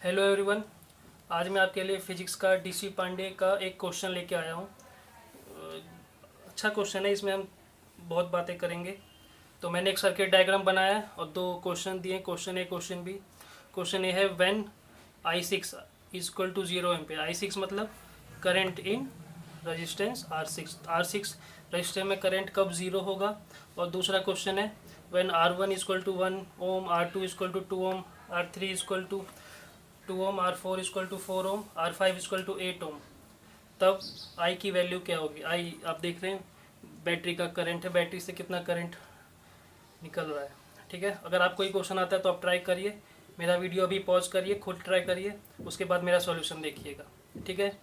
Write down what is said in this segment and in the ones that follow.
Hello everyone. आज मैं आपके लिए फिजिक्स का डीसी पांडे का एक क्वेश्चन लेके आया हूँ। अच्छा क्वेश्चन है, इसमें हम बहुत बातें करेंगे। तो मैंने एक सर्किट डायग्राम बनाया है और दो क्वेश्चन दिए, question A question B. Question A है when I6 is equal to 0 ampere. I6 मतलब current in resistance R6 resistor में करंट कब ज़ीरो होगा। और दूसरा क्वेश्चन है when R1 is equal to 1 ohm, R2 is equal to 2 ohm, R3 is equal to 2 ohm, R4 is equal to 4 ohm, R5 is equal to 8 ohm, तब I की value क्या होगी। आई आप देख रहे हैं बैटरी का करंट है, बैटरी से कितना करंट निकल रहा है। ठीक है, अगर आपको ये क्वेश्चन आता है तो आप ट्राई करिए। मेरा वीडियो अभी पॉज करिए, खुद ट्राई करिए, उसके बाद मेरा सॉल्यूशन देखिएगा। ठीक है,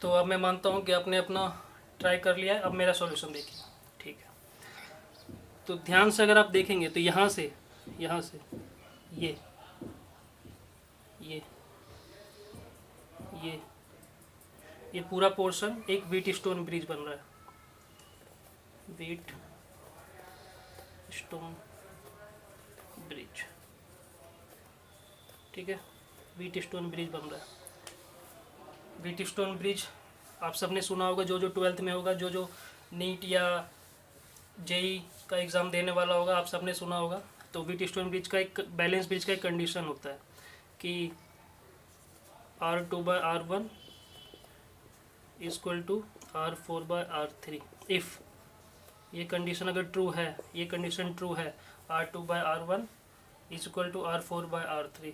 तो अब मैं मानता हूँ कि आपने अपना ट्राई कर लिया है, अब मेरा सॉल्यूशन देखिए। ठीक है, तो ध्यान से अगर आप देखेंगे तो यहाँ से ये ये ये ये पूरा पोर्शन एक व्हीट स्टोन ब्रिज बन रहा है। व्हीट स्टोन ब्रिज, ठीक है, व्हीट स्टोन ब्रिज बन रहा है। व्हीट स्टोन ब्रिज आप सबने सुना होगा, जो 12th में होगा, जो नीट या जेई का एग्ज़ाम देने वाला होगा, आप सबने सुना होगा। तो व्हीट स्टोन ब्रिज का एक बैलेंस ब्रिज का एक कंडीशन होता है कि R2/R1 is equal to R4/R3। If ये कंडीशन अगर ट्रू है, ये कंडीशन ट्रू है, R2/R1 is equal to R4/R3,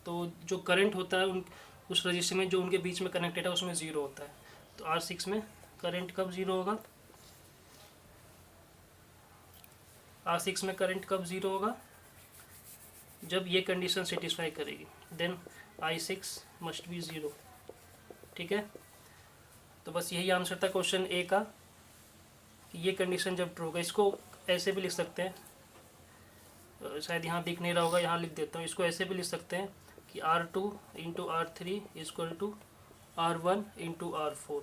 तो जो करंट होता है उस रजिस्टर में जो उनके बीच में कनेक्टेड है उसमें ज़ीरो होता है। तो R6 में करंट कब ज़ीरो होगा, R6 में करंट कब ज़ीरो होगा, जब ये कंडीशन सेटिस्फाई करेगी, then I6 must be zero. ठीक है, तो बस यही आंसर था क्वेश्चन ए का कि ये कंडीशन जब ट्रू होगा। इसको ऐसे भी लिख सकते हैं, शायद यहाँ दिख नहीं रहा होगा, यहाँ लिख देता हूँ। इसको ऐसे भी लिख सकते हैं कि R2 into R3 is equal to R1 into R4।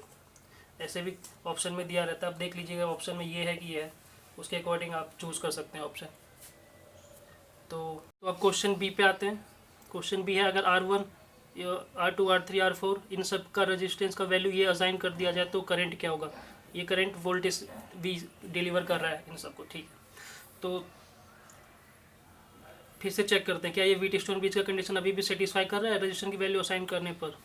ऐसे भी ऑप्शन में दिया रहता है, आप देख लीजिएगा ऑप्शन में ये है कि ये है, उसके अकॉर्डिंग आप चूज़ कर सकते हैं ऑप्शन। तो अब क्वेश्चन बी पे आते हैं। क्वेश्चन बी है अगर R1 R2 R3 R4 इन सब का रेजिस्टेंस का वैल्यू ये असाइन कर दिया जाए तो करंट क्या होगा। ये करंट वोल्टेज भी डिलीवर कर रहा है इन सबको। ठीक है, तो फिर से चेक करते हैं क्या ये व्हीट स्टोन ब्रिज का कंडीशन अभी भी सेटिस्फाई कर रहा है रजिस्टेंस की वैल्यू असाइन करने पर।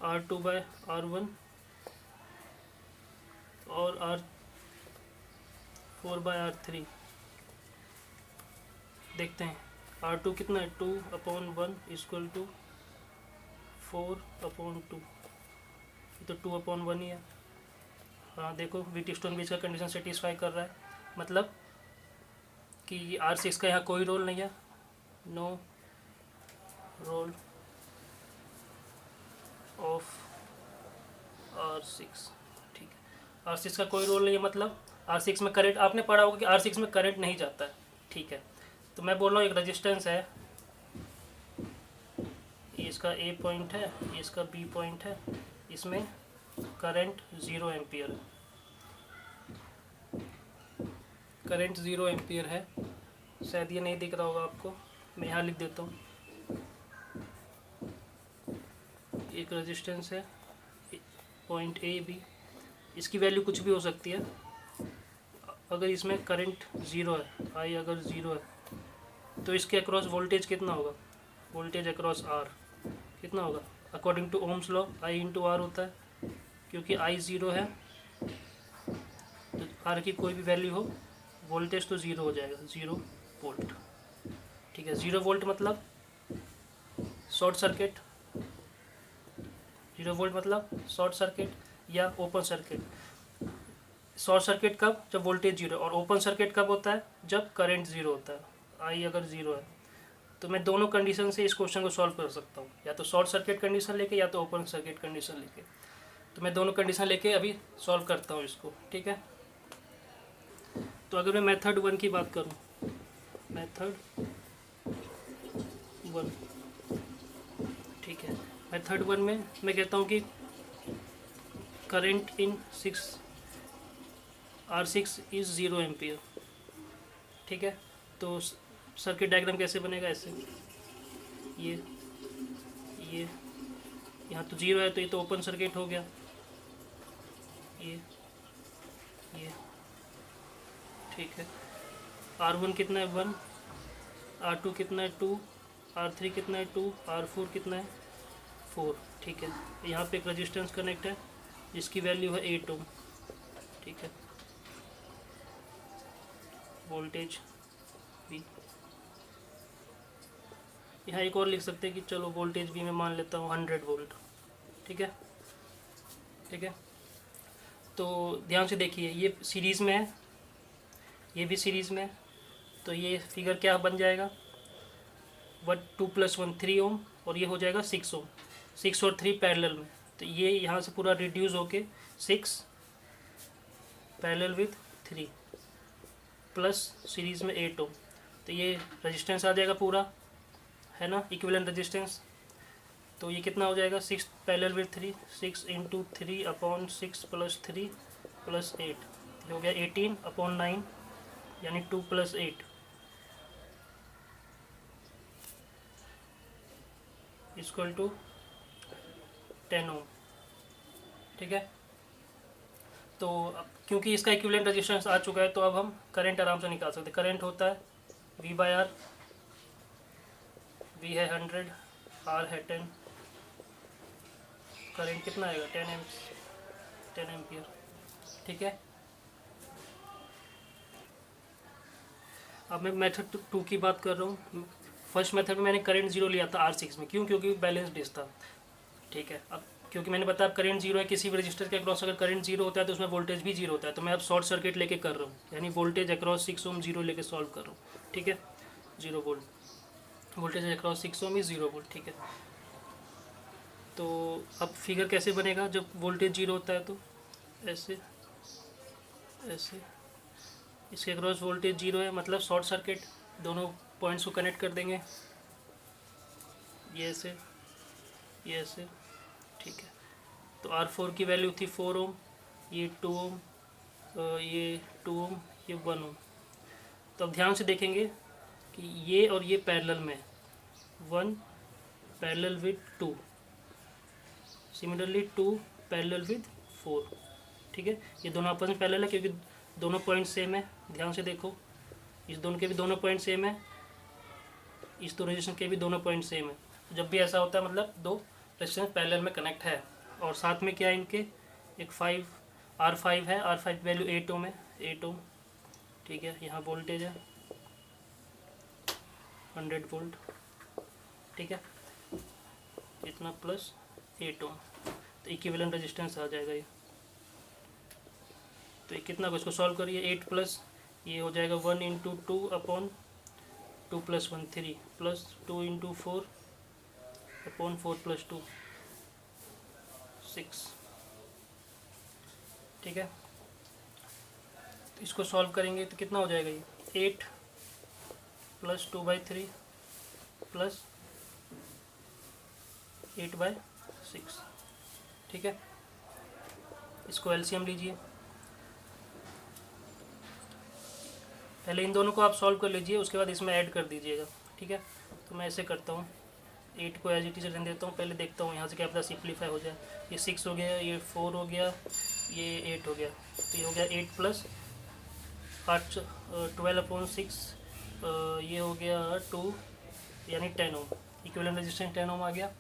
R2/R1 और R4/R3 देखते हैं। R2 कितना है, 2/1 इक्वल टू 4/2, तो 2/1 ही है। हाँ देखो, व्हीट स्टोन ब्रिज का कंडीशन सेटिस्फाई कर रहा है, मतलब कि R6 का यहाँ कोई रोल नहीं है, नो रोल ऑफ R6। ठीक है, R6 का कोई रोल नहीं है, मतलब R6 में करंट, आपने पढ़ा होगा कि R6 में करंट नहीं जाता है। ठीक है, तो मैं बोल रहा हूँ एक रेजिस्टेंस है, ये इसका ए पॉइंट है, ये इसका बी पॉइंट है, इसमें करंट 0 एम्पियर है, करंट 0 एम्पियर है। शायद ये नहीं दिख रहा होगा आपको, मैं यहाँ लिख देता हूँ। एक रेजिस्टेंस है पॉइंट ए बी, इसकी वैल्यू कुछ भी हो सकती है। अगर इसमें करंट 0 है, आई अगर 0 है, तो इसके अक्रॉस वोल्टेज कितना होगा, वोल्टेज अक्रॉस आर कितना होगा, according to Ohm's law I into R होता है। क्योंकि आई 0 है तो आर की कोई भी वैल्यू हो, वोल्टेज तो 0 हो जाएगा, 0 वोल्ट। ठीक है, 0 वोल्ट मतलब शॉर्ट सर्किट, 0 वोल्ट मतलब शॉर्ट सर्किट या ओपन सर्किट। शॉर्ट सर्किट कब, जब वोल्टेज 0, और ओपन सर्किट कब होता है, जब करंट 0 होता है, आई अगर 0 है। तो मैं दोनों कंडीशन से इस क्वेश्चन को सॉल्व कर सकता हूँ, या तो शॉर्ट सर्किट कंडीशन लेके या तो ओपन सर्किट कंडीशन लेके। तो मैं दोनों कंडीशन लेके अभी सॉल्व करता हूँ इसको। ठीक है, तो अगर मैं मेथड 1 की बात करूँ, मेथड 1, ठीक है, मेथड 1 में मैं कहता हूँ कि current in R6 is 0 ampere. ठीक है, तो सर्किट डायग्राम कैसे बनेगा, ऐसे ये यहाँ तो 0 है तो ये तो ओपन सर्किट हो गया, ये ठीक है। R1 कितना है 1, R2 कितना है 2, R3 कितना है 2, R4 कितना है 4, ठीक है। यहाँ पे एक रेजिस्टेंस कनेक्ट है जिसकी वैल्यू है 8 ओम, ठीक है। वोल्टेज V, यहाँ एक और लिख सकते हैं कि चलो वोल्टेज V मैं मान लेता हूँ 100 वोल्ट, ठीक है। तो ध्यान से देखिए, ये सीरीज़ में है, ये भी सीरीज़ में है, तो ये फिगर क्या बन जाएगा 2 + 1 3 ओम, और ये हो जाएगा 6 ओम, 6 और 3 पैरेलल में, तो ये यहाँ से पूरा रिड्यूस होके 6 पैरेलल विथ 3 प्लस सीरीज़ में 8 ओम, तो ये रेजिस्टेंस आ जाएगा पूरा, है ना, इक्विवेलेंट रेजिस्टेंस। तो ये कितना हो जाएगा 6 पैरेलल विथ 3, 6 × 3/6 + 3 + 8 हो गया 18/9, यानी 2 + 8 = 10 ओम, ठीक है। तो अब क्योंकि इसका इक्विवेलेंट रेजिस्टेंस आ चुका है तो अब हम करंट आराम से निकाल सकते हैं। करंट होता है V/R, V है 100, R है 10, करंट कितना आएगा 10 एम्पियर, ठीक है। अब मैं मेथड 2 की बात कर रहा हूँ। फर्स्ट मेथड में मैंने करंट 0 लिया था R6 में, क्योंकि बैलेंस डिश था, ठीक है। अब क्योंकि मैंने बताया करंट 0 है, किसी भी रजिस्टर के अक्रॉस अगर करंट 0 होता है तो उसमें वोल्टेज भी 0 होता है, तो मैं अब शॉर्ट सर्किट लेके कर रहा हूँ, यानी वोल्टेज अक्रॉस 6 ओम 0 लेके सॉल्व कर रहा हूँ, ठीक है। 0 volt, voltage across 6 ohm is 0 volt, ठीक है। तो अब फिगर कैसे बनेगा जब वोल्टेज 0 होता है, तो ऐसे इसके अक्रॉस वोल्टेज 0 है, मतलब शॉर्ट सर्किट, दोनों पॉइंट्स को कनेक्ट कर देंगे, ये ऐसे, ठीक है। तो R4 की वैल्यू थी 4 ओम, ये 2 ओम, ये 2 ओम, ये 1 ओम। तो अब ध्यान से देखेंगे कि ये और ये पैरेलल में, 1 parallel with 2, similarly 2 parallel with 4, ठीक है। ये दोनों आपस में पैरेलल है क्योंकि दोनों पॉइंट सेम है। ध्यान से देखो, इस दोनों के भी दोनों पॉइंट सेम है, इस दो रेजिस्टेंस के भी दोनों पॉइंट सेम है। तो जब भी ऐसा होता है मतलब दो रेजिस्टेंस पैरेलल में कनेक्ट है। और साथ में क्या है इनके, एक R5 है, R5 वैल्यू 8 ओम है, 8 ओम, ठीक है। यहाँ वोल्टेज है 100 वोल्ट, ठीक है, इतना प्लस 8 ओम, तो इक्विवेलेंट रेजिस्टेंस आ जाएगा ये। तो ये कितना को इसको सॉल्व करिए, 8 प्लस ये हो जाएगा 1 × 2/2 + 1 3 प्लस 2 × 4/4 + 2 6, ठीक है। तो इसको सॉल्व करेंगे तो कितना हो जाएगा ये 8 + 2/3 प्लस 8/6, ठीक है। इसको एलसीएम लीजिए, पहले इन दोनों को आप सॉल्व कर लीजिए, उसके बाद इसमें ऐड कर दीजिएगा, ठीक है। तो मैं ऐसे करता हूँ, 8 को एज इट इज रहने देता हूँ, पहले देखता हूँ यहाँ से क्या पता सिंप्लीफाई हो जाए। ये 6 हो गया, ये 4 हो गया, ये 8 हो गया, तो ये हो गया 8 प्लस 8 12/6, ये हो गया 2 यानी 10 ओम, इक्विवेलेंट रेजिस्टेंस 10 ओम आ गया।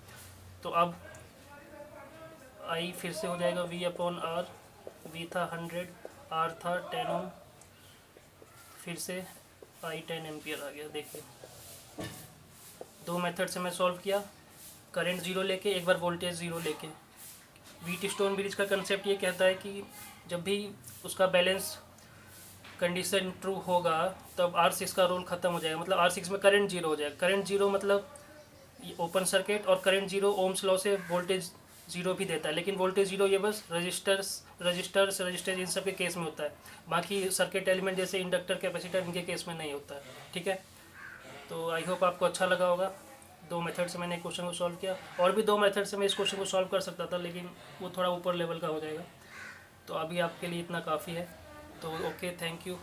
तो अब आई फिर से हो जाएगा V/R, V था 100, R था 10 ओम, फिर से I 10 एम्पियर आ गया। देखिए दो मेथड से मैं सॉल्व किया, करंट 0 लेके, एक बार वोल्टेज 0 लेके। व्हीटस्टोन ब्रिज का कंसेप्ट ये कहता है कि जब भी उसका बैलेंस कंडीशन ट्रू होगा तब R6 का रोल ख़त्म हो जाएगा, मतलब R6 में करंट 0 हो जाएगा। करंट 0 मतलब ओपन सर्किट, और करंट 0 ओम्स लॉ से वोल्टेज 0 भी देता है, लेकिन वोल्टेज 0 ये बस रजिस्टर्स इन सब के केस में होता है, बाकी सर्किट एलिमेंट जैसे इंडक्टर कैपेसिटर इनके केस में नहीं होता है, ठीक है। तो आई होप आपको अच्छा लगा होगा। दो मेथड से मैंने क्वेश्चन को सॉल्व किया, और भी दो मेथड से मैं इस क्वेश्चन को सॉल्व कर सकता था, लेकिन वो थोड़ा ऊपर लेवल का हो जाएगा, तो अभी आपके लिए इतना काफ़ी है। तो ओके, थैंक यू।